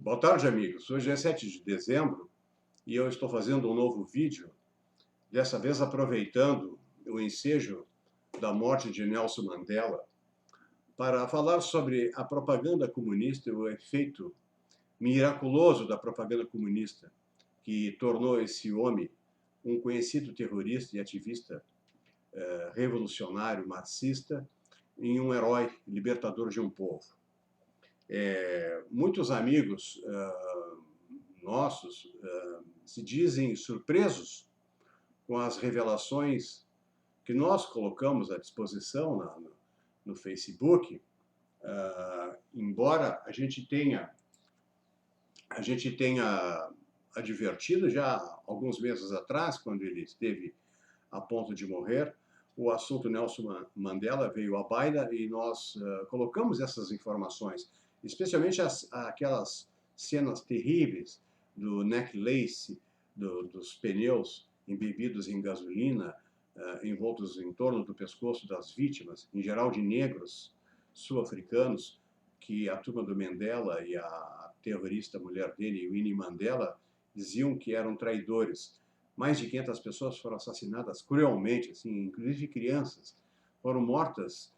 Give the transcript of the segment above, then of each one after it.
Boa tarde, amigos. Hoje é 7 de dezembro e eu estou fazendo um novo vídeo, dessa vez aproveitando o ensejo da morte de Nelson Mandela, para falar sobre a propaganda comunista e o efeito miraculoso da propaganda comunista, que tornou esse homem um conhecido terrorista e ativista revolucionário, marxista, em um herói libertador de um povo. Muitos amigos nossos se dizem surpresos com as revelações que nós colocamos à disposição no Facebook, embora a gente tenha advertido já alguns meses atrás, quando ele esteve a ponto de morrer, o assunto Nelson Mandela veio à baila e nós colocamos essas informações, especialmente aquelas cenas terríveis do necklace, dos pneus embebidos em gasolina, envoltos em torno do pescoço das vítimas, em geral de negros sul-africanos, que a turma do Mandela e a terrorista mulher dele, Winnie Mandela, diziam que eram traidores. Mais de 500 pessoas foram assassinadas cruelmente, assim, inclusive crianças, foram mortas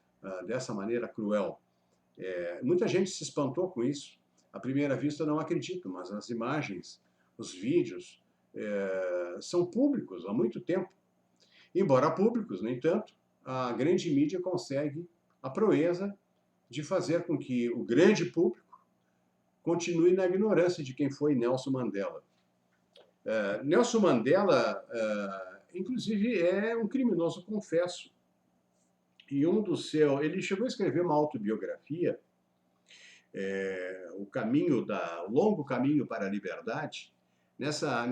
dessa maneira cruel. Muita gente se espantou com isso. À primeira vista não acredito, mas as imagens, os vídeos são públicos há muito tempo. Embora públicos, no entanto, a grande mídia consegue a proeza de fazer com que o grande público continue na ignorância de quem foi Nelson Mandela. Nelson Mandela, inclusive, é um criminoso confesso. E ele chegou a escrever uma autobiografia, o longo caminho para a liberdade. Nessa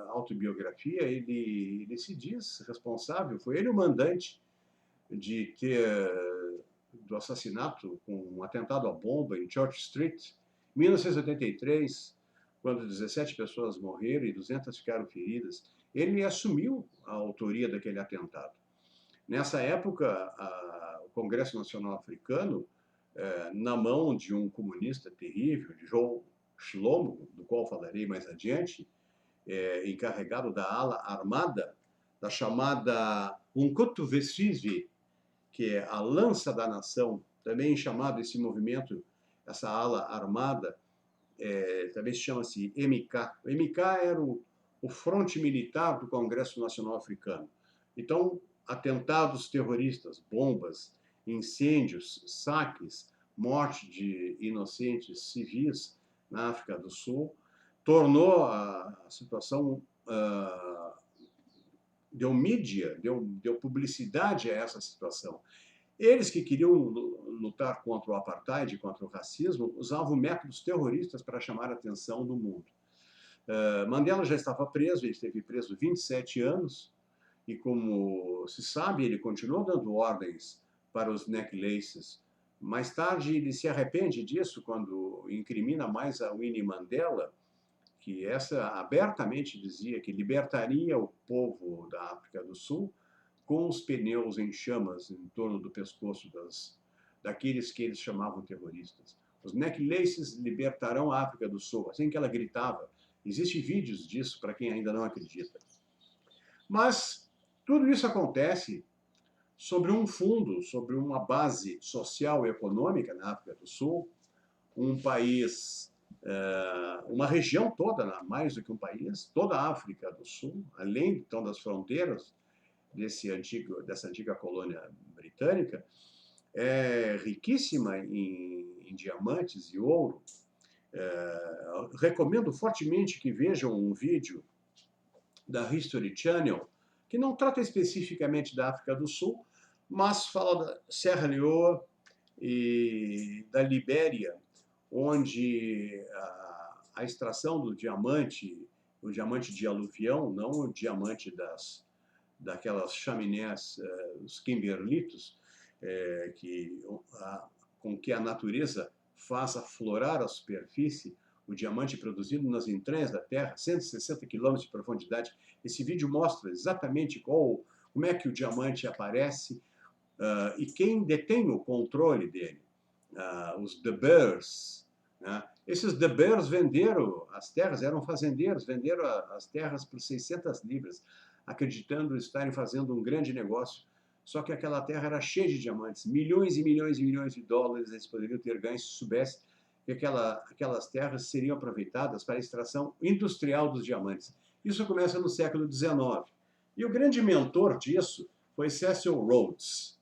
autobiografia, ele se diz responsável, foi ele o mandante do assassinato com um atentado à bomba em Church Street, em 1983, quando 17 pessoas morreram e 200 ficaram feridas. Ele assumiu a autoria daquele atentado. Nessa época, o Congresso Nacional Africano, na mão de um comunista terrível, de João Shlomo, do qual falarei mais adiante, encarregado da ala armada, da chamada Umkhonto Wesizwe, que é a lança da nação, também chamado esse movimento, essa ala armada, também se chama-se MK. O MK era o fronte militar do Congresso Nacional Africano. Então, atentados terroristas, bombas, incêndios, saques, morte de inocentes civis na África do Sul, tornou a situação, deu mídia, deu publicidade a essa situação. Eles que queriam lutar contra o apartheid, contra o racismo, usavam métodos terroristas para chamar a atenção do mundo. Mandela já estava preso, ele esteve preso 27 anos, e como se sabe, ele continuou dando ordens para os necklaces. Mais tarde, ele se arrepende disso quando incrimina mais a Winnie Mandela, que essa abertamente dizia que libertaria o povo da África do Sul com os pneus em chamas em torno do pescoço daqueles que eles chamavam terroristas. Os necklaces libertarão a África do Sul, assim que ela gritava. Existem vídeos disso para quem ainda não acredita. Mas tudo isso acontece sobre um fundo, sobre uma base social e econômica na África do Sul, um país, uma região toda, mais do que um país, toda a África do Sul, além então das fronteiras dessa antiga colônia britânica, é riquíssima em diamantes e ouro. Recomendo fortemente que vejam um vídeo da History Channel, que não trata especificamente da África do Sul, mas fala da Serra Leoa e da Libéria, onde a extração do diamante, o diamante de aluvião, não o diamante daquelas chaminés, os kimberlitos, com que a natureza faz aflorar a superfície, o diamante produzido nas entranhas da Terra, 160 quilômetros de profundidade. Esse vídeo mostra exatamente como é que o diamante aparece e quem detém o controle dele. Os De Beers, né, Esses De Beers venderam as terras, eram fazendeiros, venderam as terras por 600 libras, acreditando estarem fazendo um grande negócio. Só que aquela terra era cheia de diamantes, milhões e milhões e milhões de dólares eles poderiam ter ganho se soubessem que aquelas terras seriam aproveitadas para a extração industrial dos diamantes. Isso começa no século XIX. E o grande mentor disso foi Cecil Rhodes.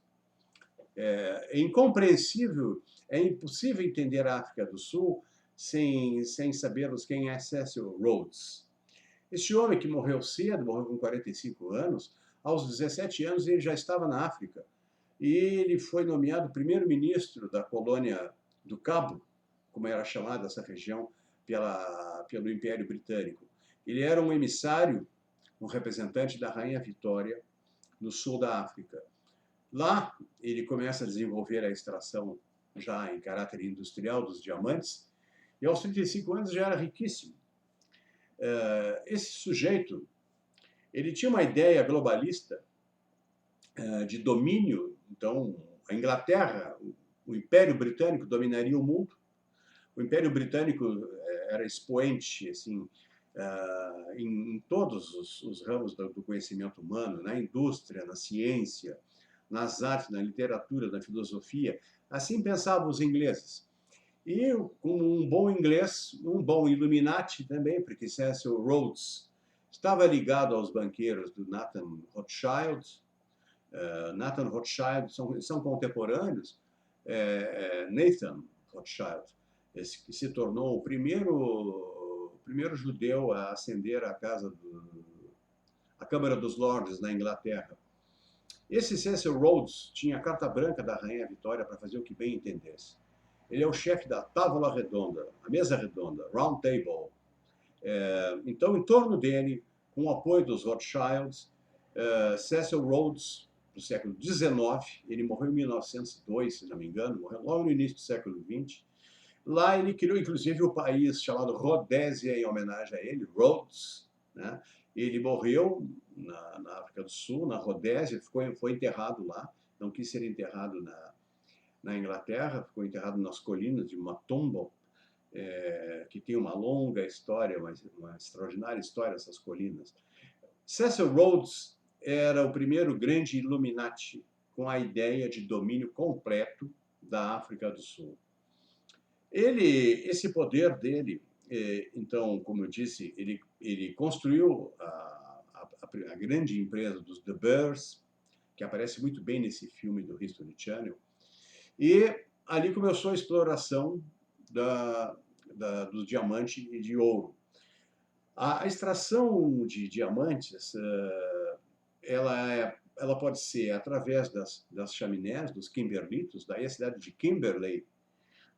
É incompreensível, é impossível entender a África do Sul sem sabermos quem é Cecil Rhodes. Este homem que morreu cedo, morreu com 45 anos, aos 17 anos ele já estava na África. E ele foi nomeado primeiro-ministro da colônia do Cabo, como era chamada essa região, pelo Império Britânico. Ele era um emissário, um representante da Rainha Vitória no sul da África. Lá ele começa a desenvolver a extração já em caráter industrial dos diamantes, e aos 35 anos já era riquíssimo. Esse sujeito, ele tinha uma ideia globalista de domínio. Então, a Inglaterra, o Império Britânico dominaria o mundo. O Império Britânico era expoente assim, em todos os ramos do conhecimento humano, na indústria, na ciência, nas artes, na literatura, na filosofia. Assim pensavam os ingleses. E com um bom inglês, um bom Illuminati também, porque Cecil Rhodes estava ligado aos banqueiros do Nathan Rothschild. Nathan Rothschild são contemporâneos. Nathan Rothschild, esse que se tornou o primeiro judeu a ascender à Câmara dos Lordes na Inglaterra. Esse Cecil Rhodes tinha a carta branca da Rainha Vitória para fazer o que bem entendesse. Ele é o chefe da tábua redonda, a mesa redonda, round table. Então, em torno dele, com o apoio dos Rothschilds, Cecil Rhodes, do século XIX, ele morreu em 1902, se não me engano, morreu logo no início do século XX. Lá ele criou, inclusive, o país chamado Rodésia, em homenagem a ele, Rhodes, né? Ele morreu na África do Sul, na Rodésia, foi enterrado lá, não quis ser enterrado na Inglaterra, ficou enterrado nas colinas de Matumbo, que tem uma longa história, uma extraordinária história, essas colinas. Cecil Rhodes era o primeiro grande Illuminati com a ideia de domínio completo da África do Sul. Esse poder dele, então, como eu disse, ele construiu a grande empresa dos De Beers, que aparece muito bem nesse filme do History Channel, e ali começou a exploração do diamante e de ouro. A extração de diamantes, ela pode ser através das chaminés, dos kimberlitos. Daí a cidade de Kimberley,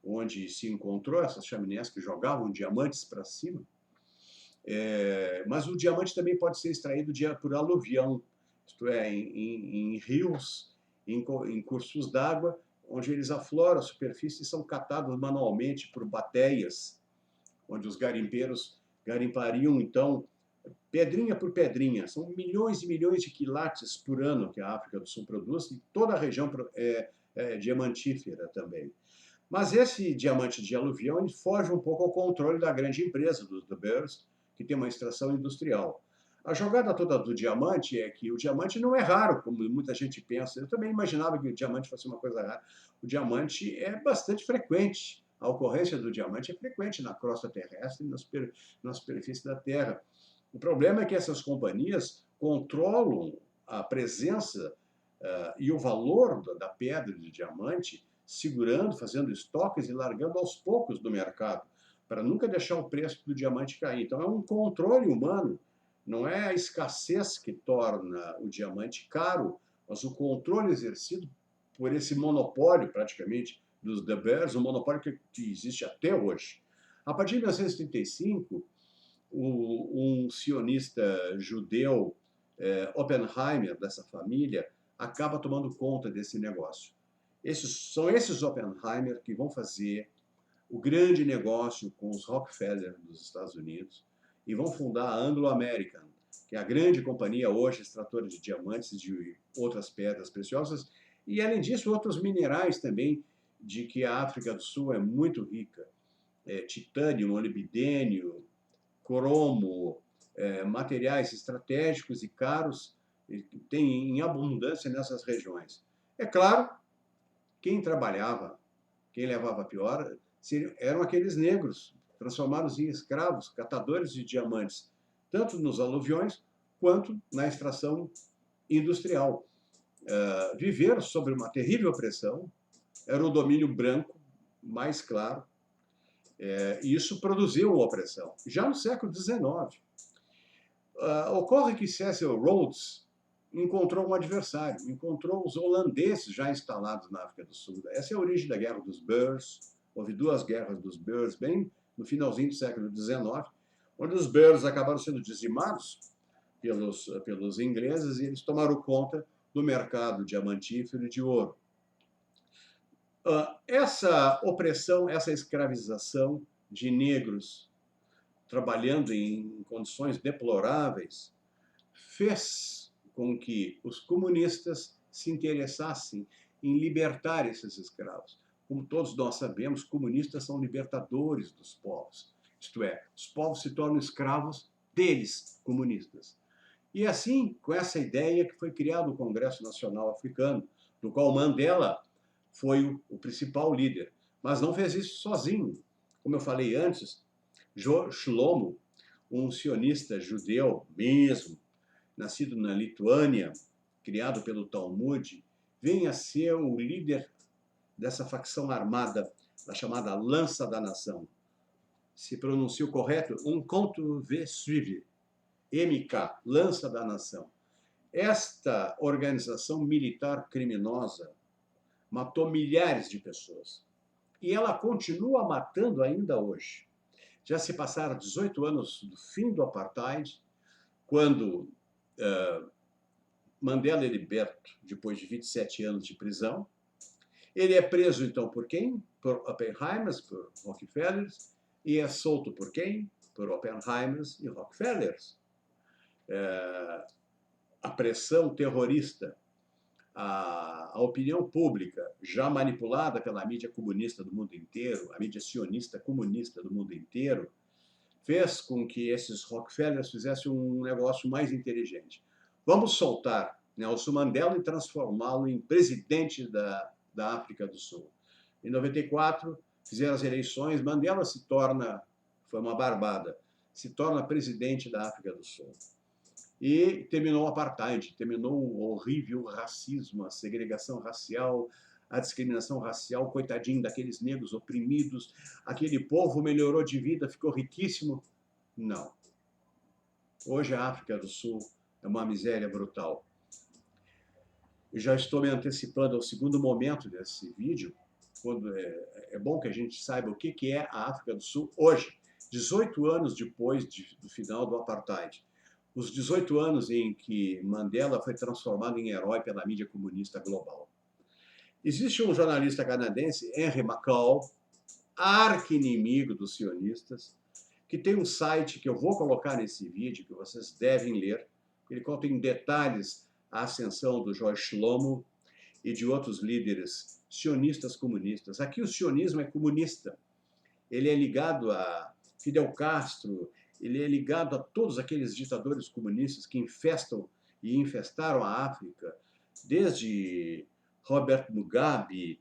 onde se encontrou essas chaminés que jogavam diamantes para cima. Mas o diamante também pode ser extraído por aluvião, isto é, em rios, em cursos d'água, onde eles afloram a superfície e são catados manualmente por bateias, onde os garimpeiros garimpariam, então, pedrinha por pedrinha. São milhões e milhões de quilates por ano que a África do Sul produz, e toda a região é diamantífera também. Mas esse diamante de aluvião ele foge um pouco ao controle da grande empresa, dos De Beers, que tem uma extração industrial. A jogada toda do diamante é que o diamante não é raro, como muita gente pensa. Eu também imaginava que o diamante fosse uma coisa rara. O diamante é bastante frequente. A ocorrência do diamante é frequente na crosta terrestre e na superfície da Terra. O problema é que essas companhias controlam a presença e o valor da pedra de diamante, segurando, fazendo estoques e largando aos poucos do mercado, para nunca deixar o preço do diamante cair. Então é um controle humano. Não é a escassez que torna o diamante caro, mas o controle exercido por esse monopólio, praticamente, dos De Beers, um monopólio que existe até hoje. A partir de 1935, um sionista judeu, Oppenheimer, dessa família, acaba tomando conta desse negócio. São esses Oppenheimer que vão fazer o grande negócio com os Rockefeller dos Estados Unidos, e vão fundar a Anglo-American, que é a grande companhia hoje extratora de diamantes e de outras pedras preciosas, e além disso outros minerais também, de que a África do Sul é muito rica. titânio, molibdênio, cromo, materiais estratégicos e caros, tem em abundância nessas regiões. É claro, quem trabalhava, quem levava pior, eram aqueles negros, transformados em escravos, catadores de diamantes, tanto nos aluviões quanto na extração industrial. Viver sob uma terrível opressão, era o domínio branco mais claro, e isso produziu opressão. Já no século XIX, ocorre que Cecil Rhodes encontrou um adversário, encontrou os holandeses já instalados na África do Sul. Essa é a origem da Guerra dos Boers. Houve duas guerras dos Boers, bem no finalzinho do século XIX, onde os Boers acabaram sendo dizimados pelos ingleses e eles tomaram conta do mercado diamantífero e de ouro. Essa opressão, essa escravização de negros trabalhando em condições deploráveis fez com que os comunistas se interessassem em libertar esses escravos. Como todos nós sabemos, comunistas são libertadores dos povos. Isto é, os povos se tornam escravos deles, comunistas. E assim, com essa ideia que foi criado o Congresso Nacional Africano, do qual Mandela foi o principal líder. Mas não fez isso sozinho. Como eu falei antes, Shlomo, um sionista judeu mesmo, nascido na Lituânia, criado pelo Talmud, vem a ser o líder dessa facção armada, a chamada Lança da Nação. Se pronuncia o correto, um contre-suivi, MK, Lança da Nação. Esta organização militar criminosa matou milhares de pessoas. E ela continua matando ainda hoje. Já se passaram 18 anos do fim do apartheid, quando Mandela é liberto depois de 27 anos de prisão. Ele é preso, então, por quem? Por Oppenheimers, por Rockefellers, e é solto por quem? Por Oppenheimers e Rockefellers. A pressão terrorista, a opinião pública, já manipulada pela mídia comunista do mundo inteiro, a mídia sionista comunista do mundo inteiro, fez com que esses Rockefellers fizessem um negócio mais inteligente. Vamos soltar Nelson Mandela e transformá-lo em presidente da África do Sul. Em 94, fizeram as eleições, Mandela se torna, foi uma barbada, se torna presidente da África do Sul. E terminou o apartheid, terminou o horrível racismo, a segregação racial, a discriminação racial, coitadinho daqueles negros oprimidos, aquele povo melhorou de vida, ficou riquíssimo. Não. Hoje a África do Sul é uma miséria brutal. Eu já estou me antecipando ao segundo momento desse vídeo, quando é bom que a gente saiba o que é a África do Sul hoje, 18 anos depois do final do apartheid. Os 18 anos em que Mandela foi transformado em herói pela mídia comunista global. Existe um jornalista canadense, Henry McCall, arqui-inimigo dos sionistas, que tem um site que eu vou colocar nesse vídeo, que vocês devem ler. Ele conta em detalhes a ascensão do Joyce Shlomo e de outros líderes sionistas comunistas. Aqui o sionismo é comunista. Ele é ligado a Fidel Castro, ele é ligado a todos aqueles ditadores comunistas que infestam e infestaram a África, desde Robert Mugabe,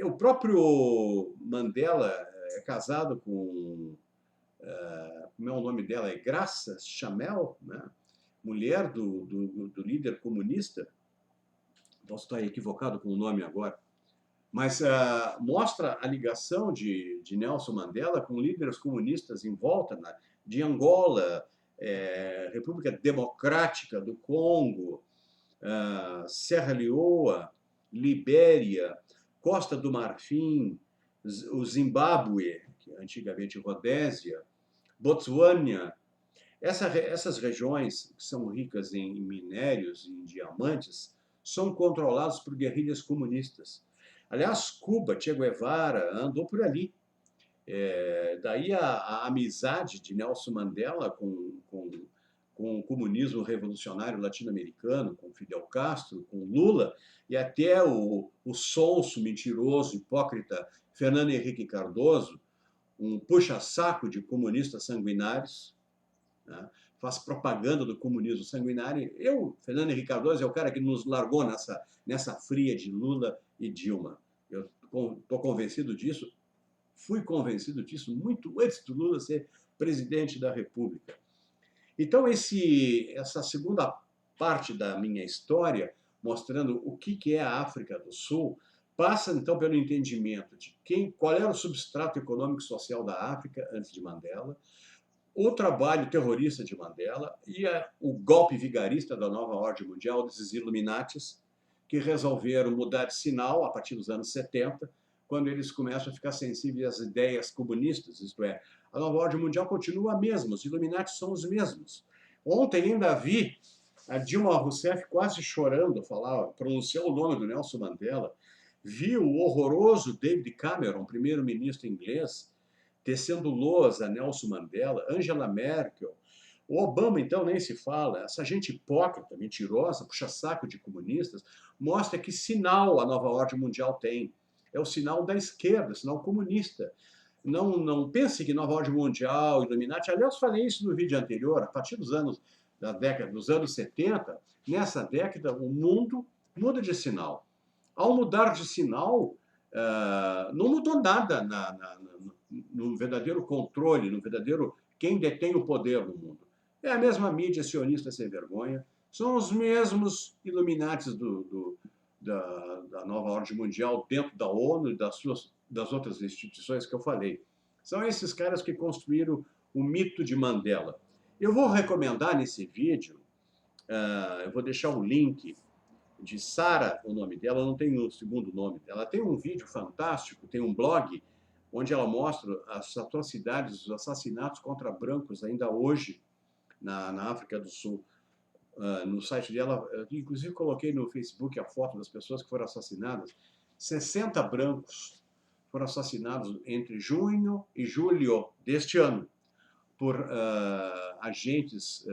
o próprio Mandela é casado com, como é o nome dela? É Graça Chamel, né? Mulher do líder comunista. Posso estar equivocado com o nome agora. Mas mostra a ligação de Nelson Mandela com líderes comunistas em volta, de Angola, República Democrática do Congo, Serra Leoa, Libéria, Costa do Marfim, o Zimbábue, que é antigamente Rodésia, Botsuânia. Essas regiões que são ricas em minérios e em diamantes são controladas por guerrilhas comunistas. Aliás, Cuba, Che Guevara, andou por ali. Daí a amizade de Nelson Mandela com com o comunismo revolucionário latino-americano, com Fidel Castro, com Lula, e até o sonso, mentiroso, hipócrita Fernando Henrique Cardoso, um puxa-saco de comunistas sanguinários, né? Faz propaganda do comunismo sanguinário. Fernando Henrique Cardoso, é o cara que nos largou nessa fria de Lula e Dilma. Eu estou convencido disso, fui convencido disso muito antes do Lula ser presidente da República. Então, essa segunda parte da minha história, mostrando o que é a África do Sul, passa então pelo entendimento de qual era o substrato econômico e social da África antes de Mandela, o trabalho terrorista de Mandela e o golpe vigarista da nova ordem mundial desses Illuminatis, que resolveram mudar de sinal a partir dos anos 70, quando eles começam a ficar sensíveis às ideias comunistas, isto é, a nova ordem mundial continua a mesma, os Illuminatis são os mesmos. Ontem ainda vi a Dilma Rousseff quase chorando, pronunciou o nome do Nelson Mandela, viu o horroroso David Cameron, primeiro-ministro inglês, tecendo lousa a Nelson Mandela, Angela Merkel, o Obama, então, nem se fala. Essa gente hipócrita, mentirosa, puxa-saco de comunistas, mostra que sinal a nova ordem mundial tem. É o sinal da esquerda, sinal comunista. Não pense que nova ordem mundial, Illuminati. Aliás, falei isso no vídeo anterior, a partir dos anos 70, nessa década, o mundo muda de sinal. Ao mudar de sinal, não mudou nada no verdadeiro controle, no verdadeiro quem detém o poder no mundo. É a mesma mídia sionista sem vergonha, são os mesmos Illuminatis da nova ordem mundial dentro da ONU e das outras instituições que eu falei. São esses caras que construíram o mito de Mandela. Eu vou recomendar nesse vídeo, eu vou deixar o link de Sara, o nome dela, não tem o segundo nome dela. Ela tem um vídeo fantástico, tem um blog, onde ela mostra as atrocidades, os assassinatos contra brancos ainda hoje na África do Sul. No site dela, inclusive coloquei no Facebook a foto das pessoas que foram assassinadas. 60 brancos foram assassinados entre junho e julho deste ano por agentes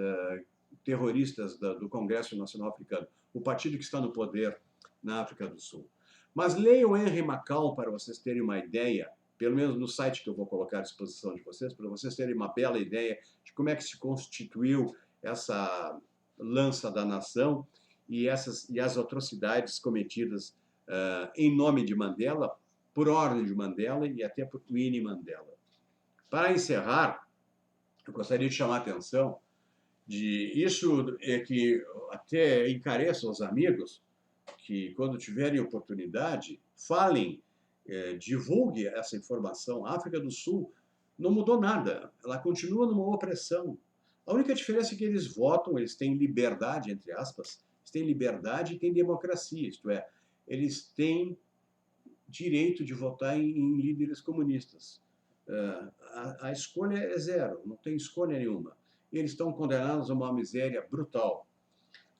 terroristas do Congresso Nacional Africano, o partido que está no poder na África do Sul. Mas leiam Henry Macau para vocês terem uma ideia, pelo menos no site que eu vou colocar à disposição de vocês, para vocês terem uma bela ideia de como é que se constituiu essa lança da nação e as atrocidades cometidas em nome de Mandela, por ordem de Mandela e até por Winnie Mandela. Para encerrar, eu gostaria de chamar a atenção de isso que até encareço aos amigos que, quando tiverem oportunidade, falem, divulguem essa informação. A África do Sul não mudou nada, ela continua numa opressão. A única diferença é que eles votam, eles têm liberdade, entre aspas, eles têm liberdade e têm democracia, isto é, eles têm direito de votar em líderes comunistas. A escolha é zero, não tem escolha nenhuma. Eles estão condenados a uma miséria brutal.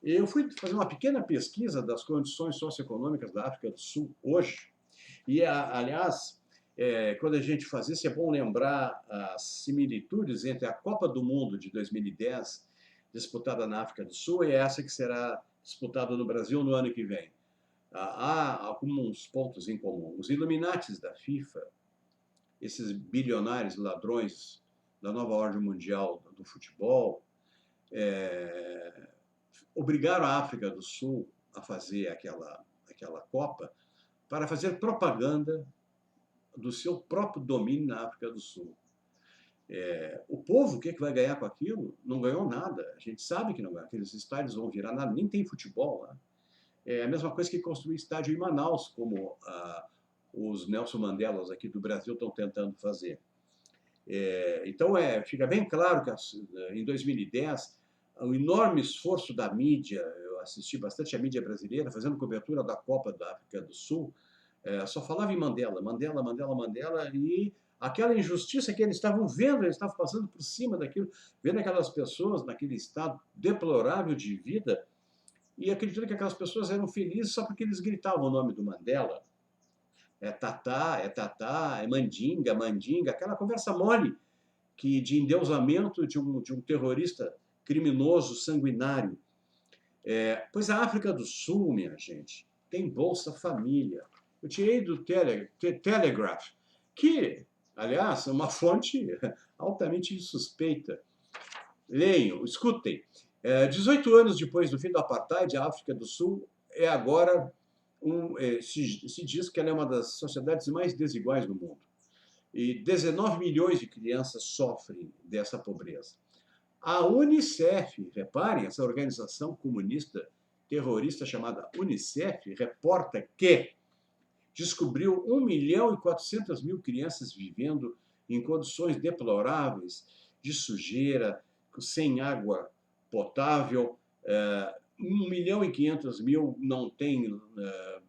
Eu fui fazer uma pequena pesquisa das condições socioeconômicas da África do Sul hoje, e, aliás, quando a gente faz isso, é bom lembrar as similitudes entre a Copa do Mundo de 2010, disputada na África do Sul, e essa que será disputada no Brasil no ano que vem. Há alguns pontos em comum. Os Illuminatis da FIFA, esses bilionários ladrões da nova ordem mundial do futebol, obrigaram a África do Sul a fazer aquela Copa para fazer propaganda do seu próprio domínio na África do Sul. O povo, o que vai ganhar com aquilo? Não ganhou nada. A gente sabe que não ganhou. Aqueles estádios vão virar nada, nem tem futebol lá. É a mesma coisa que construir estádio em Manaus, como os Nelson Mandelas aqui do Brasil estão tentando fazer. Então, fica bem claro que em 2010, o enorme esforço da mídia, eu assisti bastante a mídia brasileira, fazendo cobertura da Copa da África do Sul, só falava em Mandela, Mandela, Mandela, Mandela, e aquela injustiça que eles estavam vendo, eles estavam passando por cima daquilo, vendo aquelas pessoas naquele estado deplorável de vida, e acreditando que aquelas pessoas eram felizes só porque eles gritavam o nome do Mandela. É tatá, é mandinga, mandinga, aquela conversa mole de endeusamento de um terrorista criminoso, sanguinário. Pois a África do Sul, minha gente, tem Bolsa Família. Eu tirei do Telegraph, que, aliás, é uma fonte altamente suspeita. Leiam, escutem. 18 anos depois do fim do apartheid, a África do Sul é agora, se diz que ela é uma das sociedades mais desiguais do mundo. E 19 milhões de crianças sofrem dessa pobreza. A Unicef, reparem, essa organização comunista terrorista chamada Unicef, reporta que descobriu 1.400.000 crianças vivendo em condições deploráveis, de sujeira, sem água potável. 1.500.000 não tem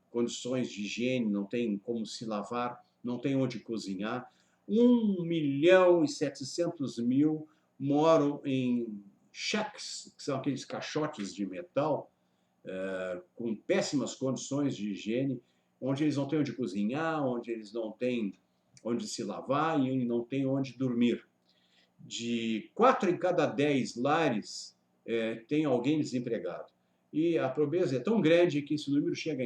condições de higiene, não tem como se lavar, não tem onde cozinhar. 1.700.000 moram em shacks, que são aqueles caixotes de metal, com péssimas condições de higiene, onde eles não têm onde cozinhar, onde eles não têm onde se lavar e não têm onde dormir. De 4 em cada 10 lares tem alguém desempregado. E a pobreza é tão grande que esse número chega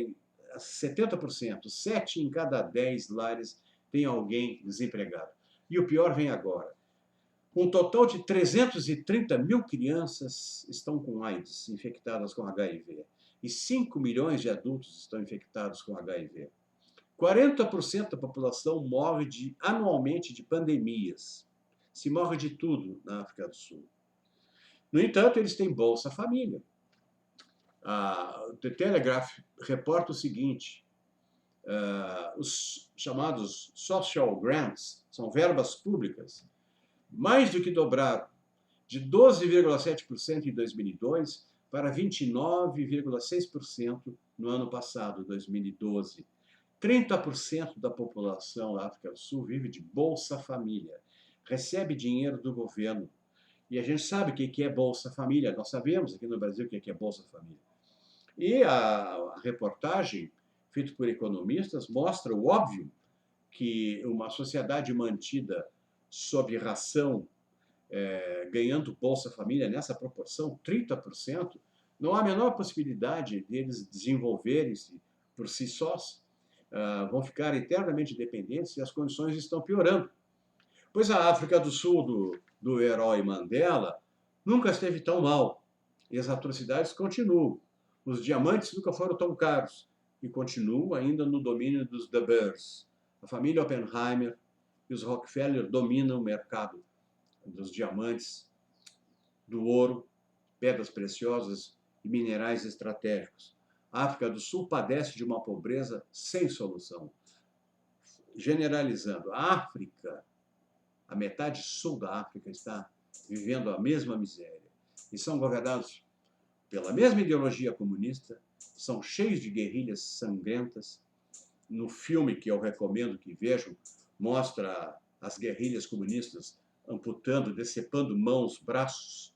a 70%. 7 em cada 10 lares tem alguém desempregado. E o pior vem agora. Um total de 330.000 crianças estão com AIDS, infectadas com HIV. E 5 milhões de adultos estão infectados com HIV. 40% da população morre anualmente de pandemias. Se morre de tudo na África do Sul. No entanto, eles têm Bolsa Família. O The Telegraph reporta o seguinte: os chamados social grants, são verbas públicas, mais do que dobraram, de 12,7% em 2002 para 29,6% no ano passado, 2012. 30% da população da África do Sul vive de Bolsa Família, recebe dinheiro do governo. E a gente sabe o que é Bolsa Família, nós sabemos aqui no Brasil o que é Bolsa Família. E a reportagem, feita por economistas, mostra o óbvio que uma sociedade mantida sob ração, ganhando Bolsa Família nessa proporção, 30%, não há a menor possibilidade deles desenvolverem-se por si sós, vão ficar eternamente dependentes e as condições estão piorando. Pois a África do Sul do herói Mandela nunca esteve tão mal e as atrocidades continuam. Os diamantes nunca foram tão caros e continuam ainda no domínio dos De Beers. A família Oppenheimer e os Rockefeller dominam o mercado dos diamantes, do ouro, pedras preciosas e minerais estratégicos. A África do Sul padece de uma pobreza sem solução. Generalizando, a África, a metade sul da África está vivendo a mesma miséria e são governados pela mesma ideologia comunista, são cheios de guerrilhas sangrentas. No filme que eu recomendo que vejam, mostra as guerrilhas comunistas amputando, decepando mãos, braços.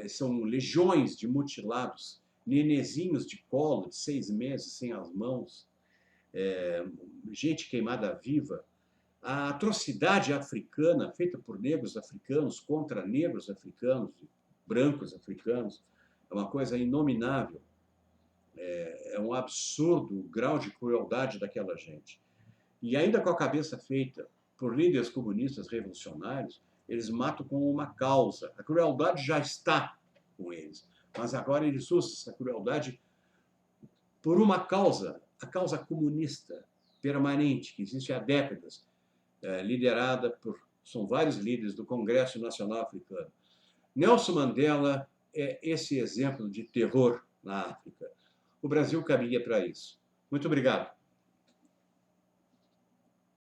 São legiões de mutilados, nenezinhos de colo de 6 meses sem as mãos, gente queimada viva. A atrocidade africana feita por negros africanos contra negros africanos, brancos africanos, é uma coisa inominável. É um absurdo o grau de crueldade daquela gente. E ainda com a cabeça feita por líderes comunistas revolucionários, eles matam com uma causa. A crueldade já está com eles, mas agora eles usam essa crueldade por uma causa, a causa comunista permanente, que existe há décadas, liderada são vários líderes do Congresso Nacional Africano. Nelson Mandela é esse exemplo de terror na África. O Brasil caminha para isso. Muito obrigado.